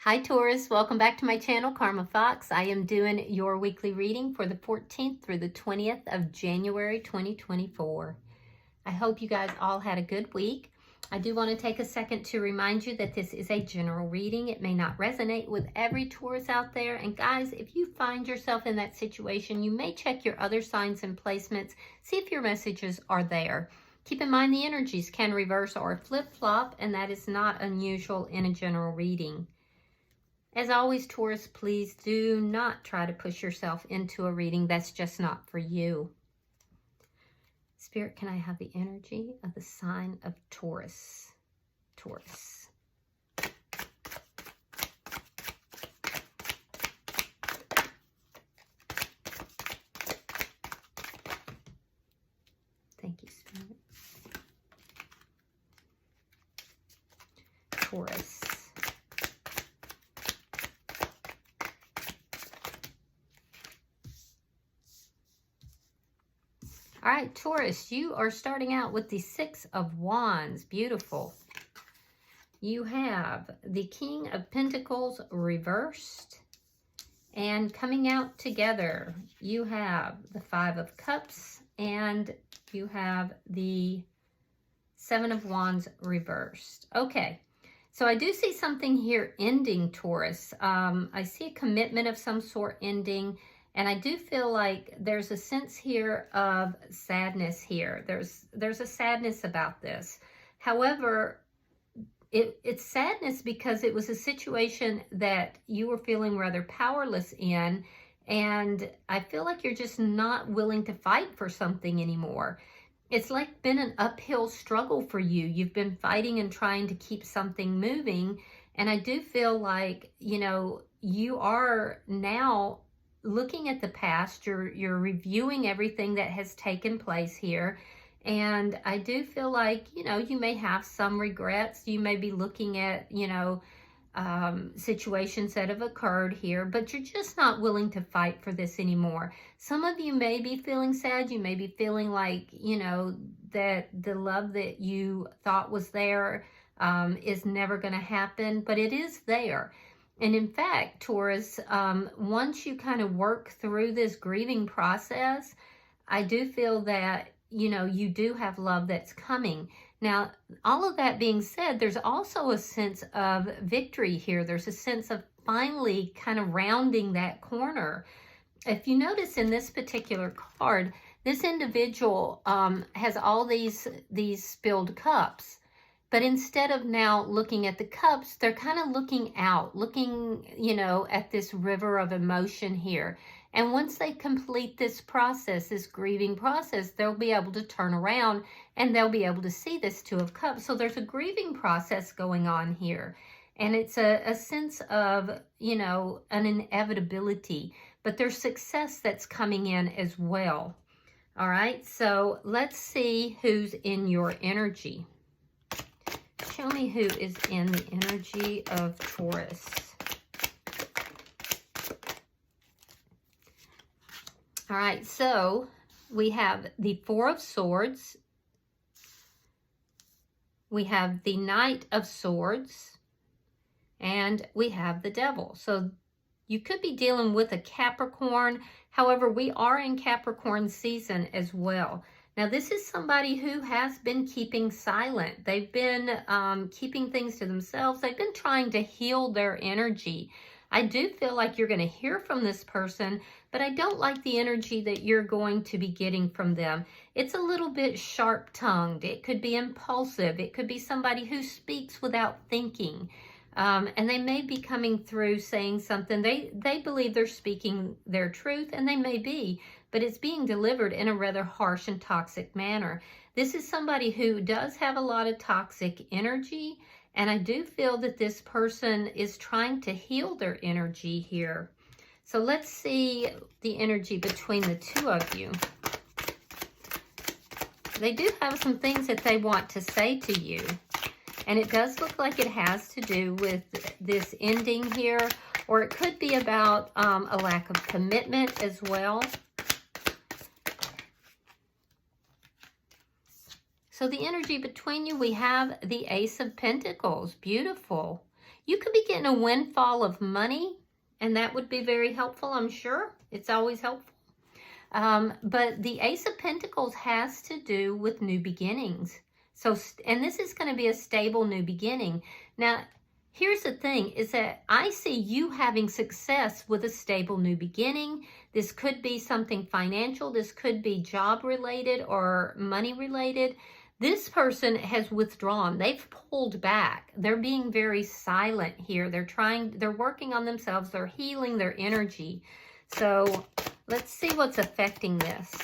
Hi Taurus, welcome back to my channel, Karma Fox. I am doing your weekly reading for the 14th through the 20th of January 2024. I hope you guys all had a good week. I do want to take a second to remind you that this is a general reading. It may not resonate with every Taurus out there. And guys, if you find yourself in that situation, you may check your other signs and placements, see if your messages are there. Keep in mind the energies can reverse or flip-flop, and that is not unusual in a general reading. As always, Taurus, please do not try to push yourself into a reading that's just not for you. Spirit, can I have the energy of the sign of Taurus? Taurus. Thank you, Spirit. Taurus. All right, Taurus, you are starting out with the Six of Wands. Beautiful. You have the King of Pentacles reversed. And coming out together, you have the Five of Cups and you have the Seven of Wands reversed. Okay, so I do see something here ending, Taurus. I see a commitment of some sort ending. And I do feel like there's a sense here of sadness here. There's a sadness about this. However, it's sadness because it was a situation that you were feeling rather powerless in. And I feel like you're just not willing to fight for something anymore. It's like been an uphill struggle for you. You've been fighting and trying to keep something moving. And I do feel like, you know, you are now looking at the past, you're reviewing everything that has taken place here. And I do feel like, you know, you may have some regrets. You may be looking at, you know, situations that have occurred here, but you're just not willing to fight for this anymore. Some of you may be feeling sad. You may be feeling like, you know, that the love that you thought was there is never going to happen, but it is there. And in fact, Taurus, once you kind of work through this grieving process, I do feel that, you know, you do have love that's coming. Now, all of that being said, there's also a sense of victory here. There's a sense of finally kind of rounding that corner. If you notice in this particular card, this individual has all these spilled cups. But instead of now looking at the cups, they're kind of looking out, looking, you know, at this river of emotion here. And once they complete this process, this grieving process, they'll be able to turn around and they'll be able to see this Two of Cups. So there's a grieving process going on here. And it's a sense of, you know, an inevitability. But there's success that's coming in as well. All right, so let's see who's in your energy. Show me who is in the energy of Taurus. All right, so we have the Four of Swords. We have the Knight of Swords. And we have the Devil. So you could be dealing with a Capricorn. However, we are in Capricorn season as well. Now, this is somebody who has been keeping silent. They've been keeping things to themselves. They've been trying to heal their energy. I do feel like you're going to hear from this person, but I don't like the energy that you're going to be getting from them. It's a little bit sharp-tongued. It could be impulsive. It could be somebody who speaks without thinking. And they may be coming through saying something. They believe they're speaking their truth, and they may be, but it's being delivered in a rather harsh and toxic manner. This is somebody who does have a lot of toxic energy, and I do feel that this person is trying to heal their energy here. So let's see the energy between the two of you. They do have some things that they want to say to you. And it does look like it has to do with this ending here, or it could be about a lack of commitment as well. So the energy between you, we have the Ace of Pentacles. Beautiful. You could be getting a windfall of money, and that would be very helpful, I'm sure. It's always helpful. But the Ace of Pentacles has to do with new beginnings. So, and this is going to be a stable new beginning. Now, here's the thing, is that I see you having success with a stable new beginning. This could be something financial. This could be job related or money related. This person has withdrawn. They've pulled back. They're being very silent here. They're working on themselves. They're healing their energy. So let's see what's affecting this.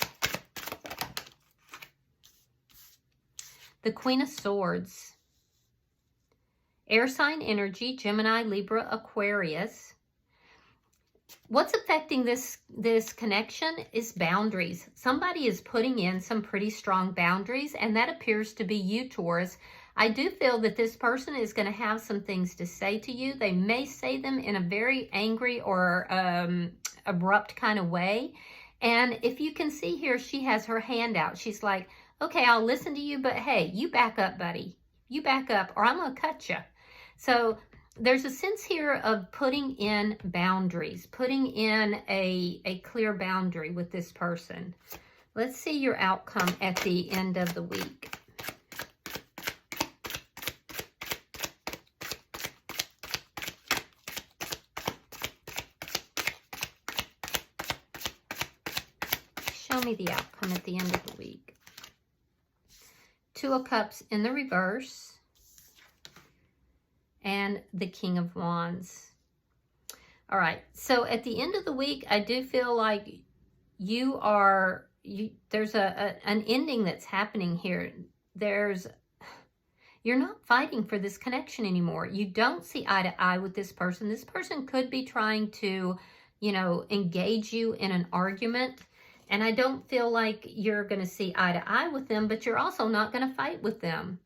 The Queen of Swords. Air sign energy, Gemini, Libra, Aquarius. What's affecting this connection is boundaries. Somebody is putting in some pretty strong boundaries, and that appears to be you, Taurus. I do feel that this person is going to have some things to say to you. They may say them in a very angry or abrupt kind of way. And if you can see here, she has her hand out. She's like, okay, I'll listen to you, but hey, you back up, buddy. You back up, or I'm going to cut you. So there's a sense here of putting in boundaries, putting in a clear boundary with this person. Let's see your outcome at the end of the week. Show me the outcome at the end of the week. Two of Cups in the reverse. And the King of Wands. All right, so at the end of the week, I do feel like there's an ending that's happening here. You're not fighting for this connection anymore. You don't see eye to eye with this person. This person could be trying to, engage you in an argument. And I don't feel like you're going to see eye to eye with them, but you're also not going to fight with them.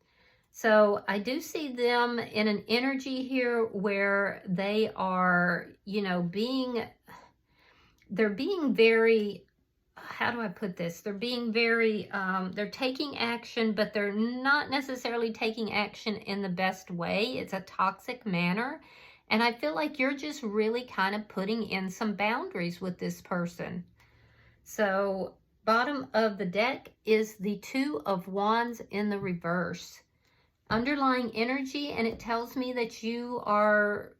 So I do see them in an energy here where they are, they're being very, how do I put this? They're being very, they're taking action, but they're not necessarily taking action in the best way. It's a toxic manner. And I feel like you're just really kind of putting in some boundaries with this person. So bottom of the deck is the Two of Wands in the reverse. Underlying energy, and it tells me that you are,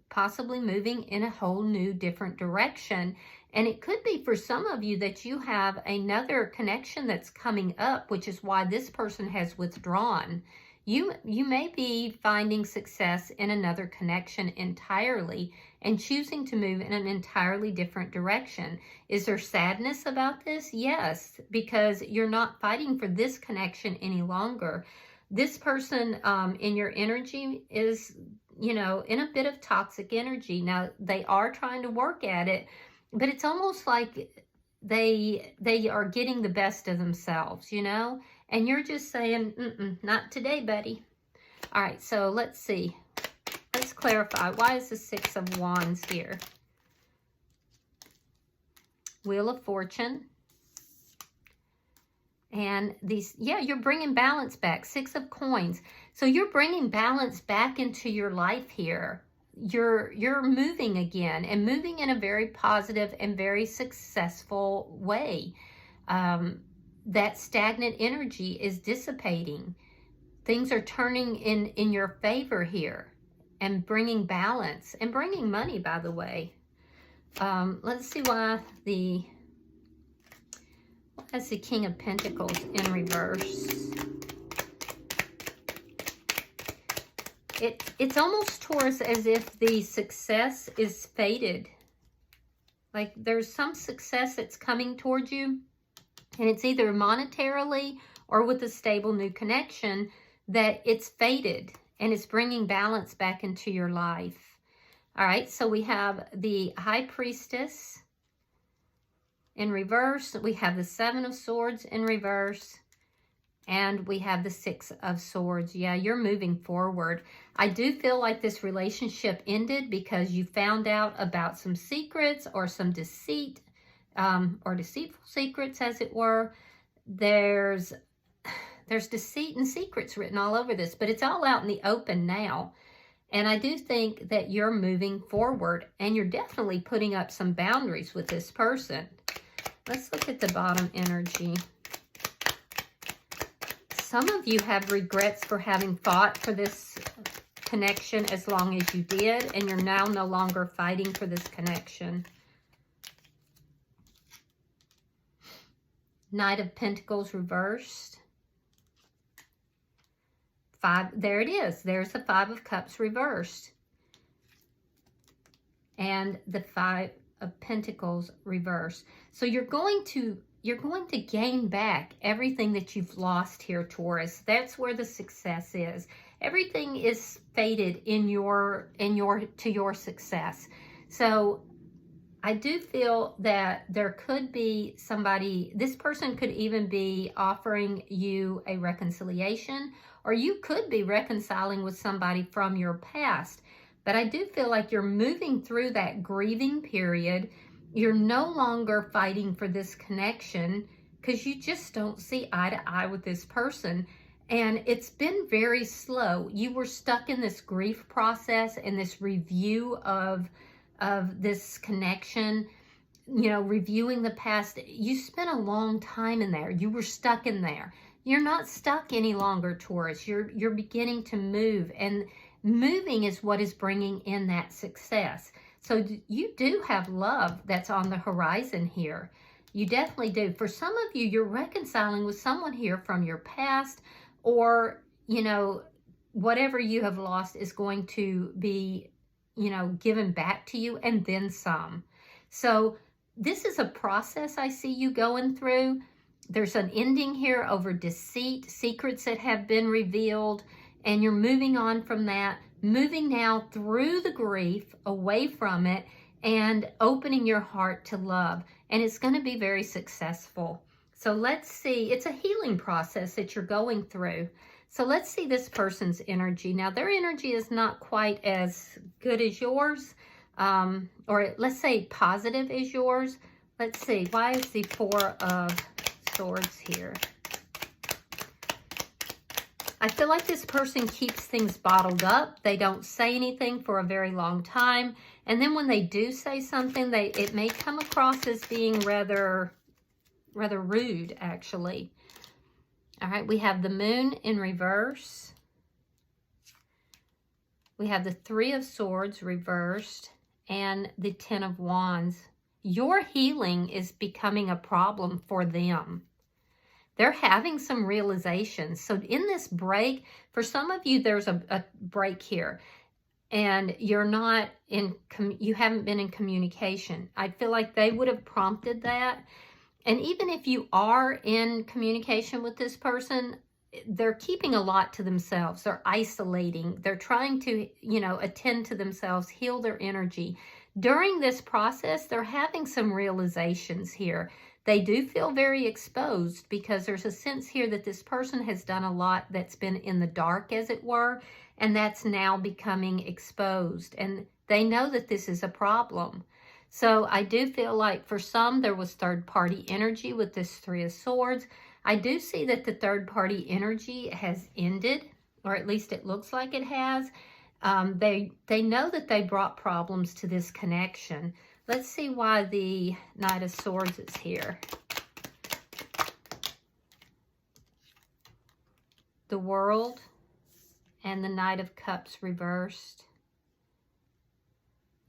possibly moving in a whole new different direction. And it could be for some of you that you have another connection that's coming up, which is why this person has withdrawn. You may be finding success in another connection entirely and choosing to move in an entirely different direction. Is there sadness about this? Yes, because you're not fighting for this connection any longer. This person in your energy is, in a bit of toxic energy. Now, they are trying to work at it, but it's almost like they are getting the best of themselves, and you're just saying, not today, buddy. All right, so let's see. Let's clarify. Why is the Six of Wands here? Wheel of Fortune. And these, you're bringing balance back. Six of Coins. So you're bringing balance back into your life here. You're moving again, and moving in a very positive and very successful way. That stagnant energy is dissipating. Things are turning in your favor here, and bringing balance and bringing money, by the way. Let's see why that's the King of Pentacles in reverse. It's almost, Taurus, as if the success is faded. Like there's some success that's coming towards you, and it's either monetarily or with a stable new connection, that it's faded and it's bringing balance back into your life. All right, so we have the High Priestess in reverse. We have the Seven of Swords in reverse. And we have the Six of Swords. Yeah, you're moving forward. I do feel like this relationship ended because you found out about some secrets or some deceit, or deceitful secrets, as it were. There's deceit and secrets written all over this, but it's all out in the open now. And I do think that you're moving forward, and you're definitely putting up some boundaries with this person. Let's look at the bottom energy. Some of you have regrets for having fought for this connection as long as you did, and you're now no longer fighting for this connection. Knight of Pentacles reversed. There it is. There's the Five of Cups reversed. And the Five of Pentacles reversed. So you're going to gain back everything that you've lost here, Taurus. That's where the success is. Everything is fated to your success. So I do feel that there could be somebody, this person could even be offering you a reconciliation, or you could be reconciling with somebody from your past. But I do feel like you're moving through that grieving period. You're no longer fighting for this connection because you just don't see eye to eye with this person. And it's been very slow. You were stuck in this grief process and this review of this connection, you know, reviewing the past. You spent a long time in there. You were stuck in there. You're not stuck any longer, Taurus. You're beginning to move, and moving is what is bringing in that success. So you do have love that's on the horizon here. You definitely do. For some of you, you're reconciling with someone here from your past, or, you know, whatever you have lost is going to be, you know, given back to you, and then some. So this is a process I see you going through. There's an ending here over deceit, secrets that have been revealed, and you're moving on from that, moving now through the grief, away from it, and opening your heart to love. And it's going to be very successful. So let's see. It's a healing process that you're going through. So let's see this person's energy. Now, their energy is not quite as good as yours, or let's say positive as yours. Let's see. Why is the Four of Swords here? I feel like this person keeps things bottled up. They don't say anything for a very long time. And then when they do say something, it may come across as being rather rude, actually. All right, we have the Moon in reverse. We have the Three of Swords reversed and the Ten of Wands. Your healing is becoming a problem for them. They're having some realizations. So in this break, for some of you, there's a break here, and you haven't been in communication. I feel like they would have prompted that. And even if you are in communication with this person, they're keeping a lot to themselves. They're isolating. They're trying to, you know, attend to themselves, heal their energy. During this process, they're having some realizations here. They do feel very exposed because there's a sense here that this person has done a lot that's been in the dark, as it were, and that's now becoming exposed. And they know that this is a problem. So I do feel like for some, there was third-party energy with this Three of Swords. I do see that the third-party energy has ended, or at least it looks like it has. They know that they brought problems to this connection. Let's see why the Knight of Swords is here. The World and the Knight of Cups reversed.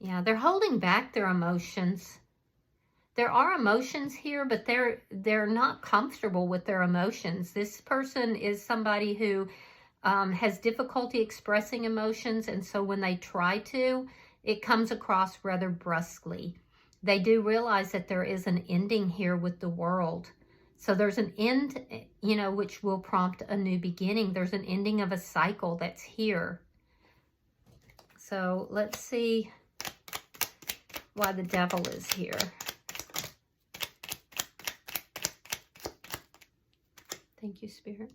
Yeah, they're holding back their emotions. There are emotions here, but they're not comfortable with their emotions. This person is somebody who has difficulty expressing emotions, and so when they try to, it comes across rather brusquely. They do realize that there is an ending here with the World. So there's an end, you know, which will prompt a new beginning. There's an ending of a cycle that's here. So let's see why the Devil is here. Thank you, Spirit.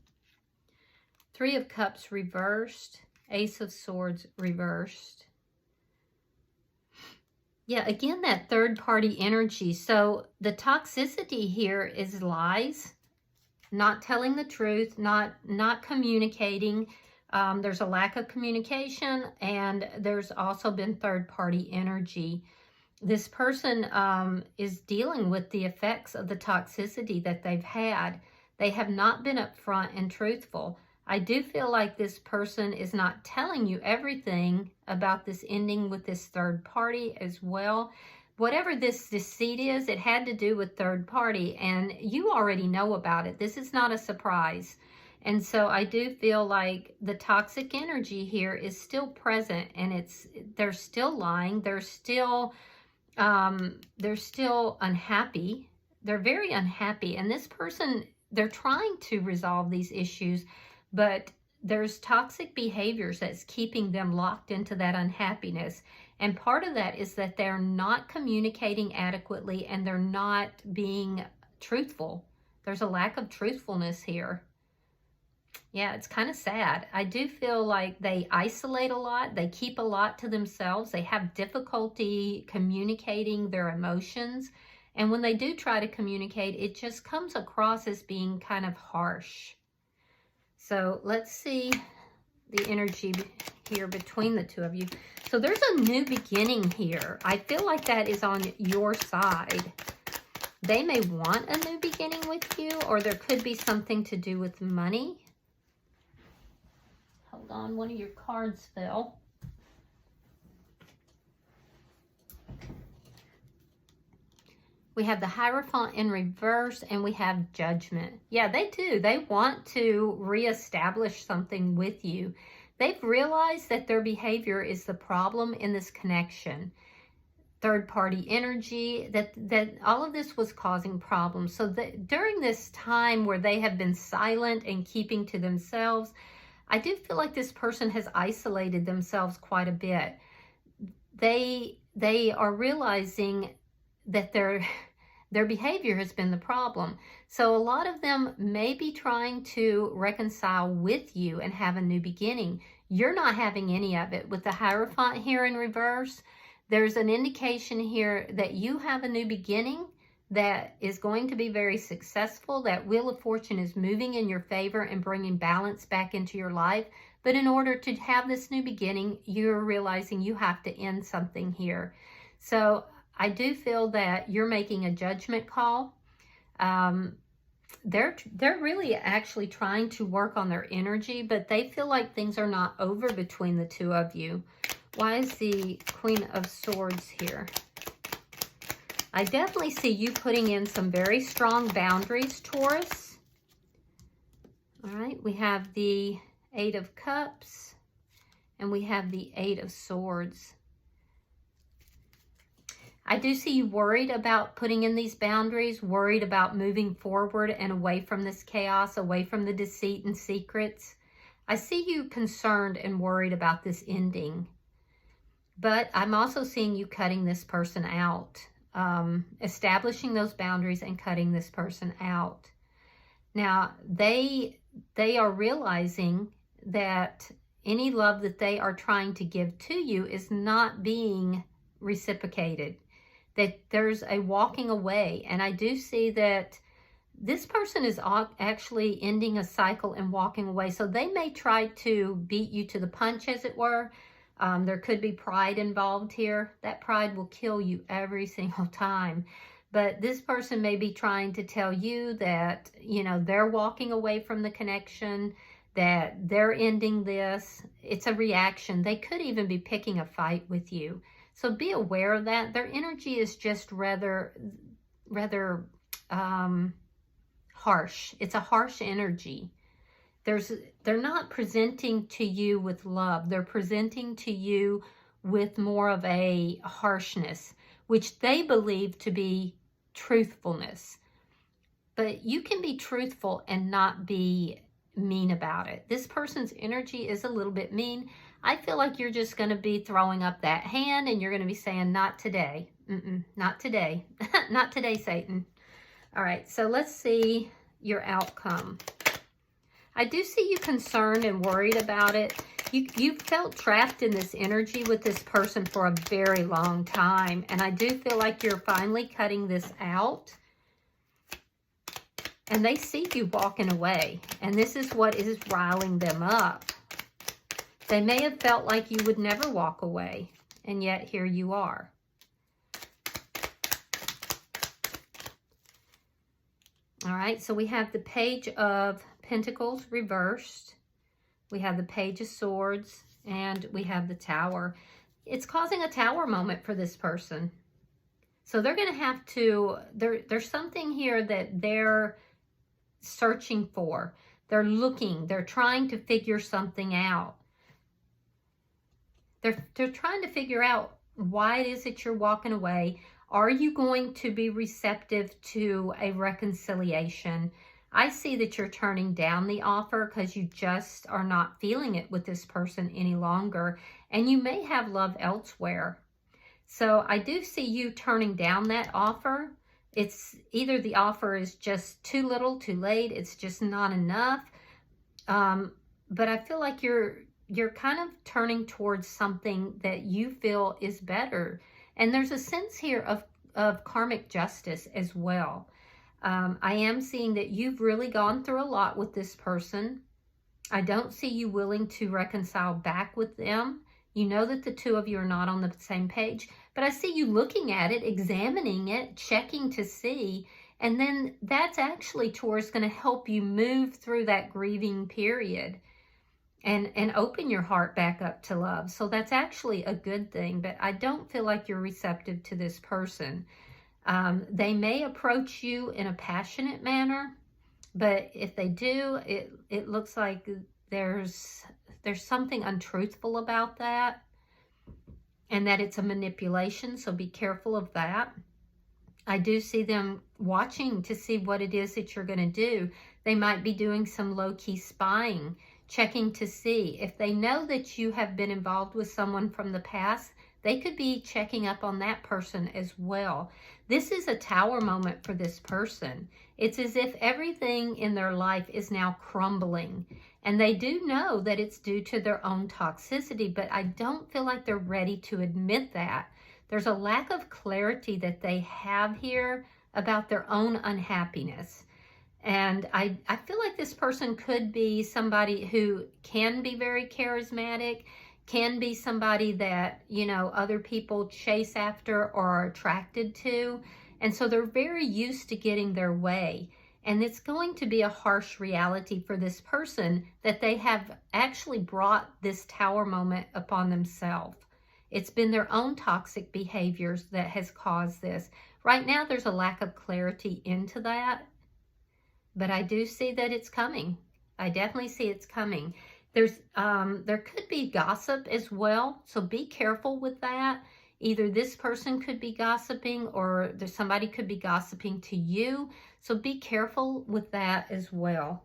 Three of Cups reversed. Ace of Swords reversed. Yeah, again, that third-party energy. So the toxicity here is lies, not telling the truth, not communicating, There's a lack of communication, and there's also been third-party energy. This person is dealing with the effects of the toxicity that they've had. They have not been upfront and truthful. I do feel like this person is not telling you everything about this ending with this third party as well. Whatever this deceit is, it had to do with third party, and you already know about it. This is not a surprise. And so I do feel like the toxic energy here is still present, and they're still lying. They're still unhappy. They're very unhappy. And this person, they're trying to resolve these issues, but there's toxic behaviors that's keeping them locked into that unhappiness. And part of that is that they're not communicating adequately, and they're not being truthful. There's a lack of truthfulness here. Yeah, it's kind of sad. I do feel like they isolate a lot. They keep a lot to themselves. They have difficulty communicating their emotions. And when they do try to communicate, it just comes across as being kind of harsh. So let's see the energy here between the two of you. So there's a new beginning here. I feel like that is on your side. They may want a new beginning with you, or there could be something to do with money. Hold on, one of your cards fell. We have the Hierophant in reverse, and we have Judgment. Yeah, they do. They want to reestablish something with you. They've realized that their behavior is the problem in this connection. Third-party energy, that all of this was causing problems. So that during this time where they have been silent and keeping to themselves, I do feel like this person has isolated themselves quite a bit. They are realizing that their behavior has been the problem. So a lot of them may be trying to reconcile with you and have a new beginning. You're not having any of it. With the Hierophant here in reverse, there's an indication here that you have a new beginning that is going to be very successful. That Wheel of Fortune is moving in your favor and bringing balance back into your life. But in order to have this new beginning, you're realizing you have to end something here. So I do feel that you're making a judgment call. They're really actually trying to work on their energy, but they feel like things are not over between the two of you. Why is the Queen of Swords here? I definitely see you putting in some very strong boundaries, Taurus. All right, we have the Eight of Cups, and we have the Eight of Swords. I do see you worried about putting in these boundaries, worried about moving forward and away from this chaos, away from the deceit and secrets. I see you concerned and worried about this ending. But I'm also seeing you cutting this person out, establishing those boundaries and cutting this person out. Now, they are realizing that any love that they are trying to give to you is not being reciprocated, that there's a walking away. And I do see that this person is actually ending a cycle and walking away. So they may try to beat you to the punch, as it were. There could be pride involved here. That pride will kill you every single time. But this person may be trying to tell you that, you know, they're walking away from the connection, that they're ending this. It's a reaction. They could even be picking a fight with you. So be aware of that. Their energy is just rather harsh. It's a harsh energy. They're not presenting to you with love. They're presenting to you with more of a harshness, which they believe to be truthfulness. But you can be truthful and not be mean about it. This person's energy is a little bit mean. I feel like you're just going to be throwing up that hand and you're going to be saying, not today. Not today. Not today, Satan. All right, so let's see your outcome. I do see you concerned and worried about it. You felt trapped in this energy with this person for a very long time. And I do feel like you're finally cutting this out. And they see you walking away. And this is what is riling them up. They may have felt like you would never walk away, and yet here you are. All right, so we have the Page of Pentacles reversed. We have the Page of Swords, and we have the Tower. It's causing a tower moment for this person. So they're going to have to, there's something here that they're searching for. They're looking, they're trying to figure something out. They're trying to figure out why it is that you're walking away. Are you going to be receptive to a reconciliation? I see that you're turning down the offer because you just are not feeling it with this person any longer. And you may have love elsewhere. So I do see you turning down that offer. It's either the offer is just too little, too late. It's just not enough. But I feel like you're kind of turning towards something that you feel is better. And there's a sense here of karmic justice as well. I am seeing that you've really gone through a lot with this person. I don't see you willing to reconcile back with them. You know that the two of you are not on the same page, but I see you looking at it, examining it, checking to see, and then that's actually, Taurus, going to help you move through that grieving period and open your heart back up to love. So that's actually a good thing, but I don't feel like you're receptive to this person. They may approach you in a passionate manner, but if they do, it looks like there's something untruthful about that, and that it's a manipulation, so be careful of that. I do see them watching to see what it is that you're going to do. They might be doing some low-key spying, checking to see. If they know that you have been involved with someone from the past, they could be checking up on that person as well. This is a tower moment for this person. It's as if everything in their life is now crumbling. And they do know that it's due to their own toxicity, but I don't feel like they're ready to admit that. There's a lack of clarity that they have here about their own unhappiness. And I feel like this person could be somebody who can be very charismatic, can be somebody that, you know, other people chase after or are attracted to. And so they're very used to getting their way. And it's going to be a harsh reality for this person that they have actually brought this tower moment upon themselves. It's been their own toxic behaviors that has caused this. Right now, there's a lack of clarity into that. But I do see that it's coming. I definitely see it's coming. There could be gossip as well, so be careful with that. Either this person could be gossiping or somebody could be gossiping to you, so be careful with that as well.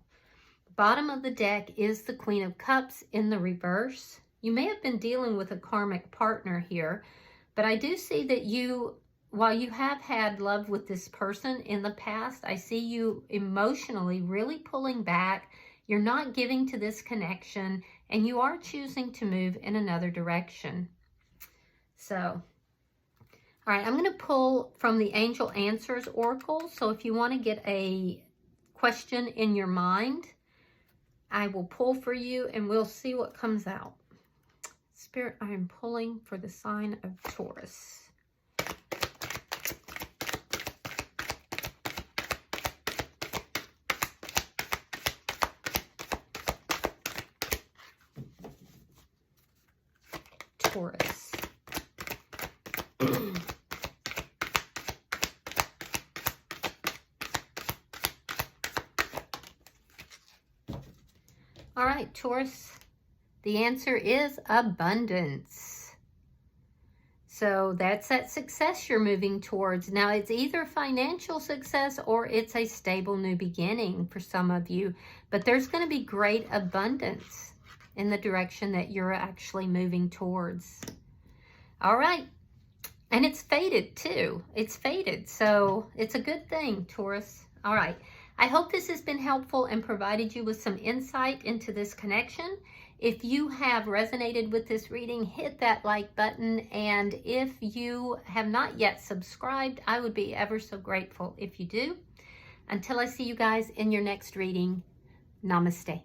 Bottom of the deck is the Queen of Cups in the reverse. You may have been dealing with a karmic partner here, but I do see that while you have had love with this person in the past, I see you emotionally really pulling back. You're not giving to this connection, and you are choosing to move in another direction. So, all right, I'm going to pull from the Angel Answers Oracle. So if you want to get a question in your mind, I will pull for you, and we'll see what comes out. Spirit, I am pulling for the sign of Taurus. Taurus. All right, Taurus, the answer is abundance. So that's that success you're moving towards. Now, it's either financial success or it's a stable new beginning for some of you, but there's going to be great abundance in the direction that you're actually moving towards. All right. And it's faded too. It's faded. So it's a good thing, Taurus. All right. I hope this has been helpful and provided you with some insight into this connection. If you have resonated with this reading, hit that like button. And if you have not yet subscribed, I would be ever so grateful if you do. Until I see you guys in your next reading, namaste.